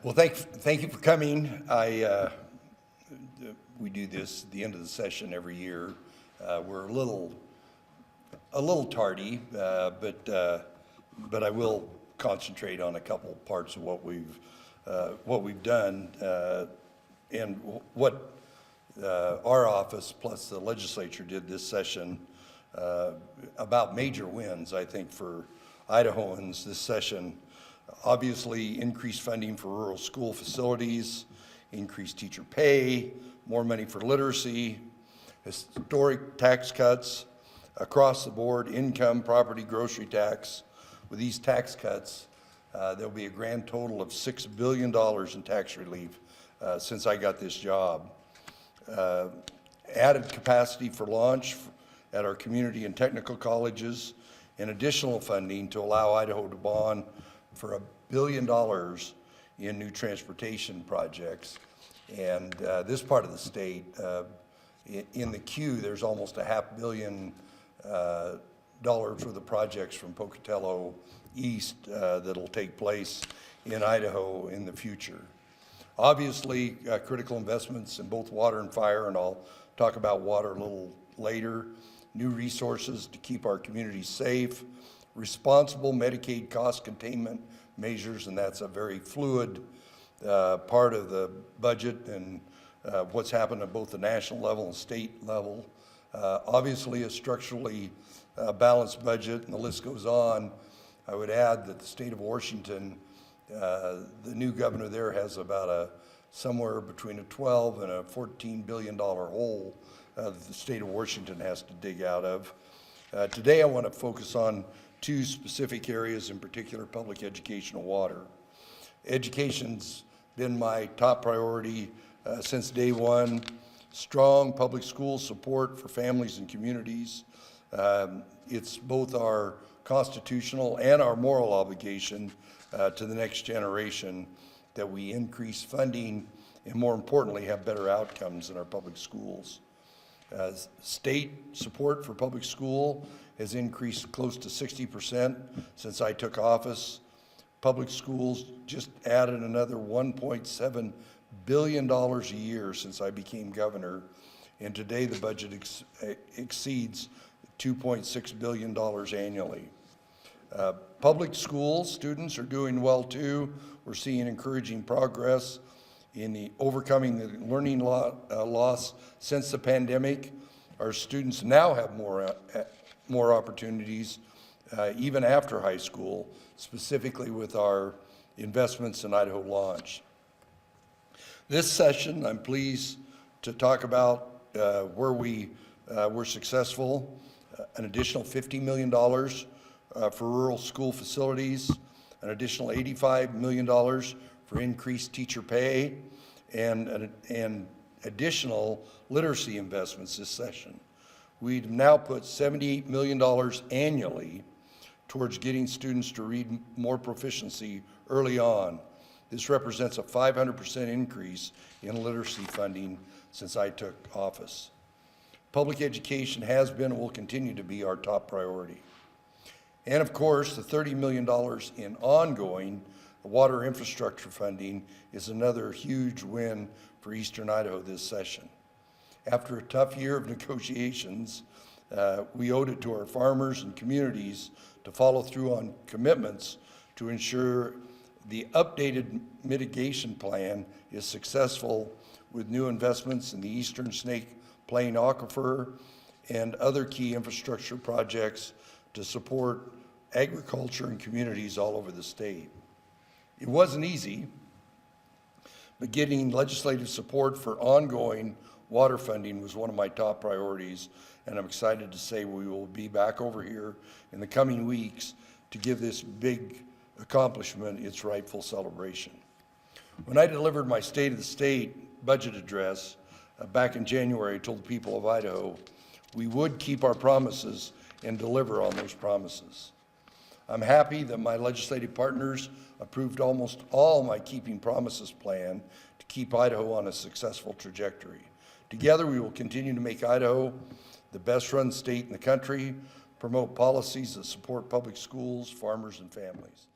Well, thank you for coming. We do this at the end of the session every year. We're a little tardy, but I will concentrate on a couple parts of what we've done and what our office plus the legislature did this session about major wins, I think, for Idahoans this session. Obviously, increased funding for rural school facilities, increased teacher pay, more money for literacy, historic tax cuts across the board, income, property, grocery tax. With these tax cuts, there'll be a grand total of $6 billion in tax relief since I got this job. Added capacity for launch at our community and technical colleges, and additional funding to allow Idaho to bond for $1 billion in new transportation projects. And this part of the state, in the queue, there's almost $500 million worth of projects from Pocatello east that'll take place in Idaho in the future. Obviously, critical investments in both water and fire, and I'll talk about water a little later. New resources to keep our communities safe, responsible Medicaid cost containment measures, and that's a very fluid part of the budget and what's happened at both the national level and state level. Obviously, a structurally balanced budget, and the list goes on. I would add that the state of Washington, the new governor there has about somewhere between a $12 and a $14 billion hole that the state of Washington has to dig out of. Today I want to focus on two specific areas, in particular public education and water. Education's been my top priority since day one. Strong public school support for families and communities. It's both our constitutional and our moral obligation to the next generation that we increase funding and, more importantly, have better outcomes in our public schools. State support for public school has increased close to 60% since I took office. Public schools just added another $1.7 billion a year since I became governor, and today the budget exceeds $2.6 billion annually. Public school students are doing well too. We're seeing encouraging progress in the overcoming the learning loss since the pandemic. Our students now have more opportunities even after high school, specifically with our investments in Idaho Launch. This session, I'm pleased to talk about where we were successful, an additional $50 million for rural school facilities, an additional $85 million for increased teacher pay, and additional literacy investments this session. We've now put $78 million annually towards getting students to read more proficiency early on. This represents a 500% increase in literacy funding since I took office. Public education has been and will continue to be our top priority. And of course, the $30 million in ongoing water infrastructure funding is another huge win for Eastern Idaho this session. After a tough year of negotiations, we owed it to our farmers and communities to follow through on commitments to ensure the updated mitigation plan is successful with new investments in the Eastern Snake Plain Aquifer and other key infrastructure projects to support agriculture and communities all over the state. It wasn't easy, but getting legislative support for ongoing water funding was one of my top priorities, and I'm excited to say we will be back over here in the coming weeks to give this big accomplishment its rightful celebration. When I delivered my State of the State budget address back in January, I told the people of Idaho we would keep our promises and deliver on those promises. I'm happy that my legislative partners approved almost all my Keeping Promises plan to keep Idaho on a successful trajectory. Together, we will continue to make Idaho the best-run state in the country, promote policies that support public schools, farmers, and families.